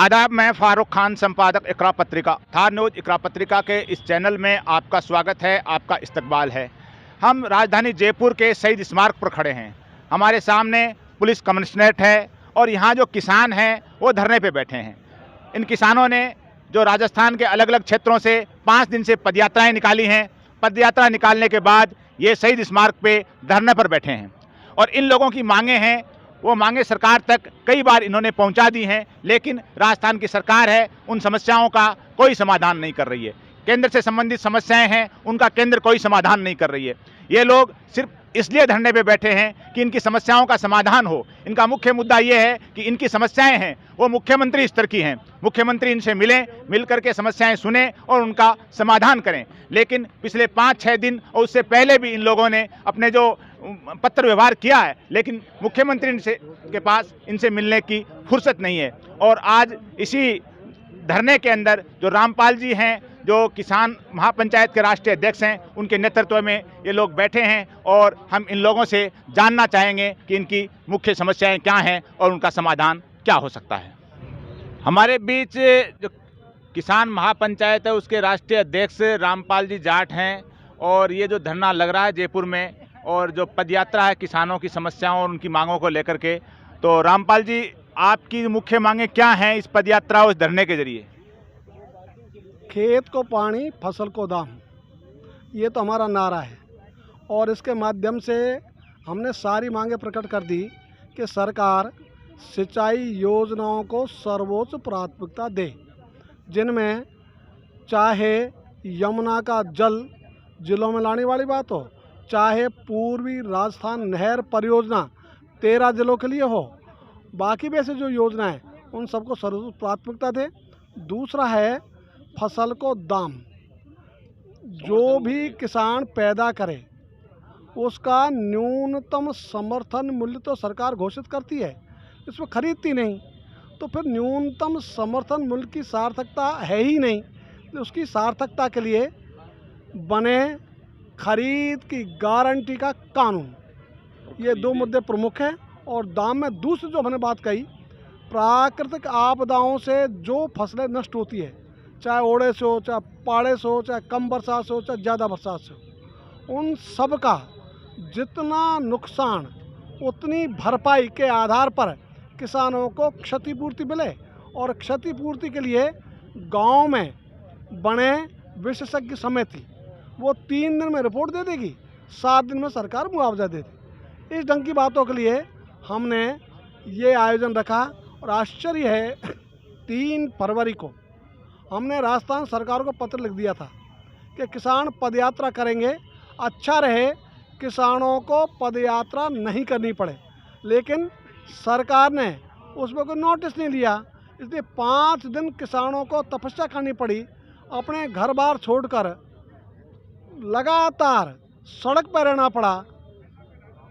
आदाब, मैं फारूक खान, संपादक इकरा पत्रिका। थार न्यूज़ इकरा पत्रिका के इस चैनल में आपका स्वागत है, आपका इस्तकबाल है। हम राजधानी जयपुर के शहीद स्मारक पर खड़े हैं। हमारे सामने पुलिस कमिश्नरेट है और यहाँ जो किसान हैं वो धरने पे बैठे हैं। इन किसानों ने जो राजस्थान के अलग अलग क्षेत्रों से 5 दिन से पदयात्राएँ निकाली हैं। पदयात्रा निकालने के बाद ये शहीद स्मारक पे धरने पर बैठे हैं और इन लोगों की मांगें हैं, वो मांगे सरकार तक कई बार इन्होंने पहुंचा दी हैं, लेकिन राजस्थान की सरकार है उन समस्याओं का कोई समाधान नहीं कर रही है। केंद्र से संबंधित समस्याएं हैं, उनका केंद्र कोई समाधान नहीं कर रही है। ये लोग सिर्फ इसलिए धरने पे बैठे हैं कि इनकी समस्याओं का समाधान हो। इनका मुख्य मुद्दा ये है कि इनकी समस्याएं हैं वो मुख्यमंत्री स्तर की हैं। मुख्यमंत्री इनसे मिलें, मिल करके समस्याएं सुने और उनका समाधान करें। लेकिन पिछले 5-6 दिन और उससे पहले भी इन लोगों ने अपने जो पत्र व्यवहार किया है, लेकिन मुख्यमंत्री के पास इनसे मिलने की फुर्सत नहीं है। और आज इसी धरने के अंदर जो रामपाल जी हैं, जो किसान महापंचायत के राष्ट्रीय अध्यक्ष हैं, उनके नेतृत्व में ये लोग बैठे हैं और हम इन लोगों से जानना चाहेंगे कि इनकी मुख्य समस्याएं क्या हैं और उनका समाधान क्या हो सकता है। हमारे बीच जो किसान महापंचायत है उसके राष्ट्रीय अध्यक्ष रामपाल जी जाट हैं और ये जो धरना लग रहा है जयपुर में और जो पदयात्रा है किसानों की समस्याओं और उनकी मांगों को लेकर के, तो रामपाल जी, आपकी मुख्य मांगें क्या हैं इस पदयात्रा और इस धरने के जरिए? खेत को पानी, फसल को दाम, ये तो हमारा नारा है और इसके माध्यम से हमने सारी मांगें प्रकट कर दी कि सरकार सिंचाई योजनाओं को सर्वोच्च प्राथमिकता दे, जिनमें चाहे यमुना का जल जिलों में लाने वाली बात हो, चाहे पूर्वी राजस्थान नहर परियोजना 13 जिलों के लिए हो, बाकी वैसे जो योजनाएं उन सबको सर्वोच्च प्राथमिकता दे। दूसरा है फसल को दाम, जो भी किसान पैदा करे उसका न्यूनतम समर्थन मूल्य तो सरकार घोषित करती है, इसमें खरीदती नहीं, तो फिर न्यूनतम समर्थन मूल्य की सार्थकता है ही नहीं। तो उसकी सार्थकता के लिए बने खरीद की गारंटी का कानून, ये 2 मुद्दे प्रमुख हैं। और दाम में दूसरी जो हमने बात कही, प्राकृतिक आपदाओं से जो फसलें नष्ट होती है, चाहे ओड़े से हो, चाहे पाड़े से हो, चाहे कम बरसात से हो, चाहे ज़्यादा बरसात से हो, उन सब का जितना नुकसान उतनी भरपाई के आधार पर किसानों को क्षतिपूर्ति मिले। और क्षतिपूर्ति के लिए गांव में बने विशेषज्ञ समिति वो 3 दिन में रिपोर्ट दे देगी, 7 दिन में सरकार मुआवजा दे देगी। इस ढंग की बातों के लिए हमने ये आयोजन रखा और आश्चर्य है 3 फरवरी को हमने राजस्थान सरकार को पत्र लिख दिया था कि किसान पदयात्रा करेंगे, अच्छा रहे किसानों को पदयात्रा नहीं करनी पड़े, लेकिन सरकार ने उसमें कोई नोटिस नहीं लिया। इसलिए 5 दिन किसानों को तपस्या करनी पड़ी, अपने घर बार छोड़कर लगातार सड़क पर रहना पड़ा।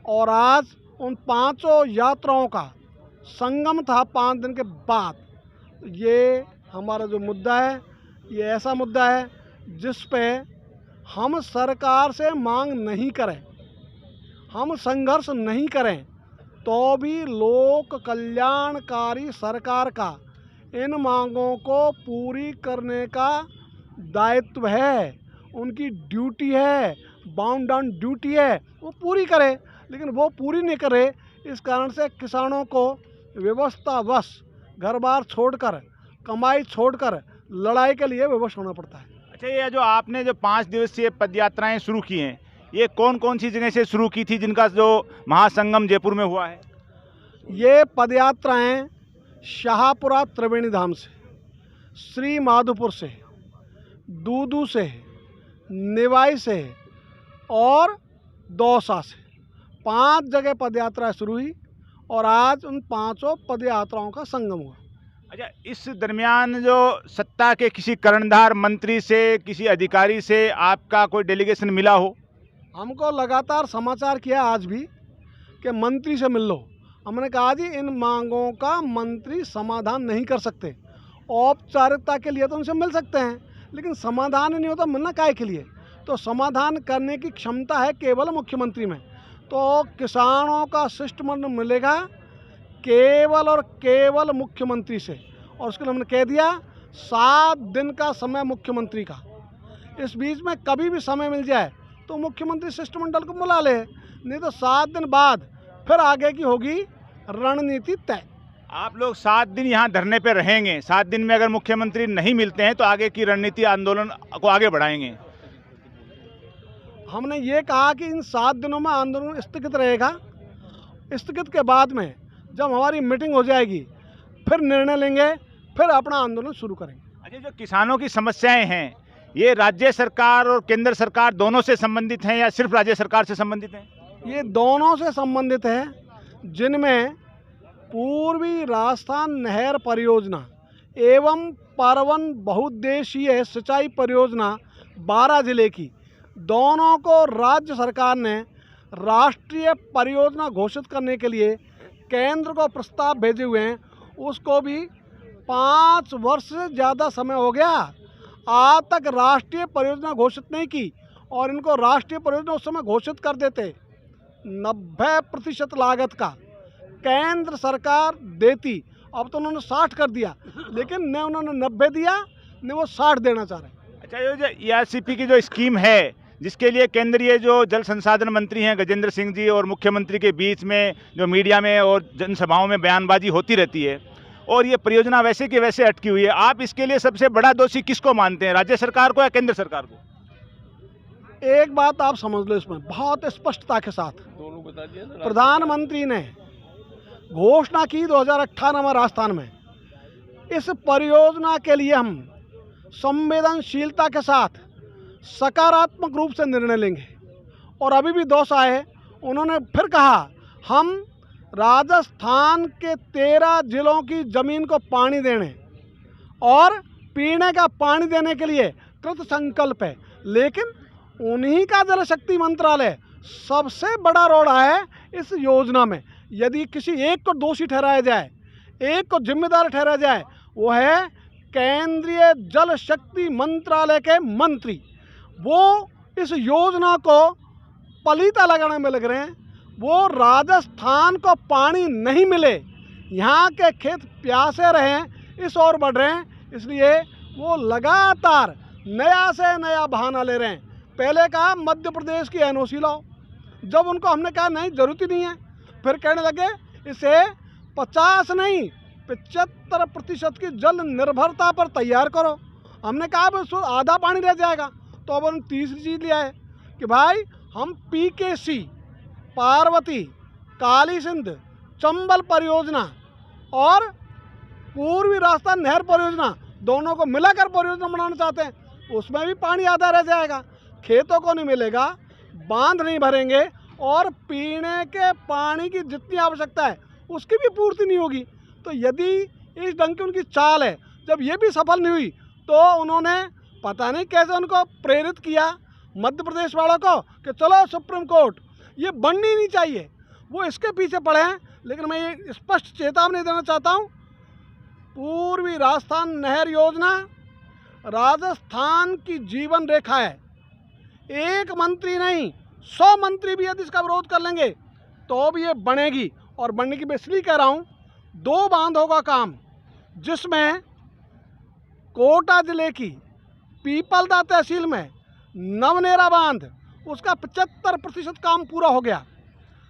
और आज उन 5 यात्राओं का संगम था 5 दिन के बाद। ये हमारा जो मुद्दा है, ये ऐसा मुद्दा है जिस पे हम सरकार से मांग नहीं करें, हम संघर्ष नहीं करें, तो भी लोक कल्याणकारी सरकार का इन मांगों को पूरी करने का दायित्व है, उनकी ड्यूटी है, बाउंड ऑन ड्यूटी है, वो पूरी करे। लेकिन वो पूरी नहीं करे, इस कारण से किसानों को व्यवस्थावश घर बार छोड़कर, कमाई छोड़कर लड़ाई के लिए विवश होना पड़ता है। अच्छा, ये जो आपने जो 5 दिवसीय पदयात्राएं शुरू की हैं, ये कौन कौन सी जगह से शुरू की थी जिनका जो महासंगम जयपुर में हुआ है? ये पदयात्राएं शाहपुरा त्रिवेणी धाम से, श्री माधोपुर से, दूदू से, निवाई से और दौसा से 5 जगह पदयात्रा शुरू हुई और आज उन 5 पदयात्राओं का संगम हुआ। अच्छा, इस दरमियान जो सत्ता के किसी कर्णधार मंत्री से, किसी अधिकारी से आपका कोई डेलीगेशन मिला हो? हमको लगातार समाचार किया आज भी कि मंत्री से मिल लो। हमने कहा जी, इन मांगों का मंत्री समाधान नहीं कर सकते। औपचारिकता के लिए तो उनसे मिल सकते हैं, लेकिन समाधान नहीं होता, मिलना काहे के लिए? तो समाधान करने की क्षमता है केवल मुख्यमंत्री में। तो किसानों का शिष्टमंडल मिलेगा केवल और केवल मुख्यमंत्री से, और उसके लिए हमने कह दिया 7 दिन का समय मुख्यमंत्री का। इस बीच में कभी भी समय मिल जाए तो मुख्यमंत्री शिष्टमंडल को बुला ले, नहीं तो 7 दिन बाद फिर आगे की होगी रणनीति तय। आप लोग 7 दिन यहाँ धरने पे रहेंगे, 7 दिन में अगर मुख्यमंत्री नहीं मिलते हैं तो आगे की रणनीति आंदोलन को आगे बढ़ाएंगे। हमने ये कहा कि इन 7 दिनों में आंदोलन स्थगित रहेगा। स्थगित के बाद में जब हमारी मीटिंग हो जाएगी फिर निर्णय लेंगे, फिर अपना आंदोलन शुरू करेंगे। अच्छा, जो किसानों की समस्याएं हैं ये राज्य सरकार और केंद्र सरकार दोनों से संबंधित हैं या सिर्फ राज्य सरकार से संबंधित हैं? ये दोनों से संबंधित है, जिनमें पूर्वी राजस्थान नहर परियोजना एवं परवन बहुउद्देशीय सिंचाई परियोजना 12 जिले की, दोनों को राज्य सरकार ने राष्ट्रीय परियोजना घोषित करने के लिए केंद्र को प्रस्ताव भेजे हुए हैं। उसको भी 5 वर्ष से ज़्यादा समय हो गया, आज तक राष्ट्रीय परियोजना घोषित नहीं की। और इनको राष्ट्रीय परियोजना उस समय घोषित कर देते 90% लागत का केंद्र सरकार देती, अब तो उन्होंने 60 कर दिया, लेकिन न उन्होंने 90 दिया न वो 60 देना चाह रहे हैं। अच्छा, ये जो ERCP की जो स्कीम है जिसके लिए केंद्रीय जो जल संसाधन मंत्री हैं गजेंद्र सिंह जी और मुख्यमंत्री के बीच में जो मीडिया में और जनसभाओं में बयानबाजी होती रहती है और ये परियोजना वैसे की वैसे अटकी हुई है, आप इसके लिए सबसे बड़ा दोषी किसको मानते हैं, राज्य सरकार को या केंद्र सरकार को? एक बात आप समझ लो, इसमें बहुत स्पष्टता के साथ प्रधानमंत्री ने घोषणा की 2018 में राजस्थान में, इस परियोजना के लिए हम संवेदनशीलता के साथ सकारात्मक रूप से निर्णय लेंगे। और अभी भी दोष आए, उन्होंने फिर कहा हम राजस्थान के 13 जिलों की ज़मीन को पानी देने और पीने का पानी देने के लिए कृत संकल्प है, लेकिन उन्हीं का जल शक्ति मंत्रालय सबसे बड़ा रोड़ा है इस योजना में। यदि किसी एक को दोषी ठहराया जाए, एक को जिम्मेदार ठहराया जाए, वो है केंद्रीय जल शक्ति मंत्रालय के मंत्री। वो इस योजना को पलीता लगाने में लग रहे हैं। वो राजस्थान को पानी नहीं मिले, यहाँ के खेत प्यासे रहें, इस ओर बढ़ रहे हैं, इसलिए वो लगातार नया से नया बहाना ले रहे हैं। पहले कहा मध्य प्रदेश की NOC लाओ, जब उनको हमने कहा नहीं ज़रूरत ही नहीं है, फिर कहने लगे इसे 50 नहीं 75% की जल निर्भरता पर तैयार करो। हमने कहा बस आधा पानी रह जाएगा, तो अब उन्होंने तीसरी चीज़ लिया है कि भाई हम PKC पार्वती, काली सिंध, चंबल परियोजना और पूर्वी राजस्थान नहर परियोजना दोनों को मिलाकर परियोजना बनाना चाहते हैं। उसमें भी पानी आधा रह जाएगा, खेतों को नहीं मिलेगा, बांध नहीं भरेंगे और पीने के पानी की जितनी आवश्यकता है उसकी भी पूर्ति नहीं होगी। तो यदि इस ढंग की उनकी चाल है, जब ये भी सफल नहीं हुई तो उन्होंने पता नहीं कैसे उनको प्रेरित किया मध्य प्रदेश वालों को कि चलो सुप्रीम कोर्ट, ये बननी नहीं चाहिए। वो इसके पीछे पड़े हैं। लेकिन मैं ये स्पष्ट चेतावनी देना चाहता हूँ, पूर्वी राजस्थान नहर योजना राजस्थान की जीवन रेखा है। एक मंत्री नहीं 100 मंत्री भी यदि इसका विरोध कर लेंगे तो भी ये बनेगी। और बनने की मैं इसलिए कह रहा हूँ, 2 बांधों का काम, जिसमें कोटा जिले की पीपलदा तहसील में नवनेरा बांध, उसका 75% काम पूरा हो गया।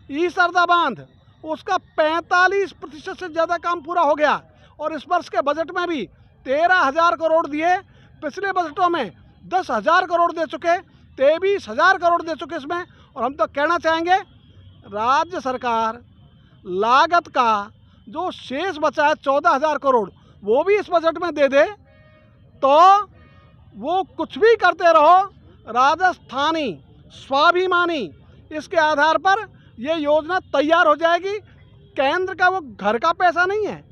ईसरदा बांध, उसका 45% से ज़्यादा काम पूरा हो गया। और इस वर्ष के बजट में भी 13,000 करोड़ दिए, पिछले बजटों में 10,000 करोड़ दे चुके, 23,000 करोड़ दे चुके इसमें। और हम तो कहना चाहेंगे राज्य सरकार लागत का जो शेष बचा है 14,000 करोड़, वो भी इस बजट में दे दे, तो वो कुछ भी करते रहो, राजस्थानी स्वाभिमानी इसके आधार पर ये योजना तैयार हो जाएगी। केंद्र का वो घर का पैसा नहीं है।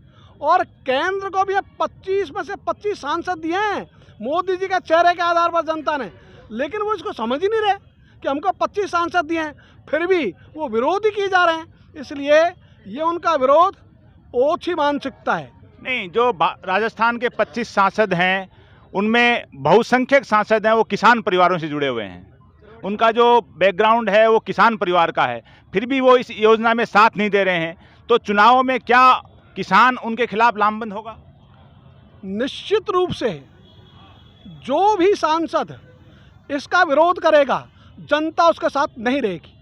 और केंद्र को भी अब 25 में से 25 सांसद दिए हैं मोदी जी के चेहरे के आधार पर जनता ने, लेकिन वो इसको समझ ही नहीं रहे कि हमको 25 सांसद दिए हैं, फिर भी वो विरोध ही किए जा रहे हैं। इसलिए ये उनका विरोध ओछी मानसिकता है। नहीं, जो राजस्थान के 25 सांसद हैं उनमें बहुसंख्यक सांसद हैं वो किसान परिवारों से जुड़े हुए हैं, उनका जो बैकग्राउंड है वो किसान परिवार का है, फिर भी वो इस योजना में साथ नहीं दे रहे हैं। तो चुनावों में क्या किसान उनके खिलाफ लामबंद होगा? निश्चित रूप से जो भी सांसद इसका विरोध करेगा, जनता उसके साथ नहीं रहेगी।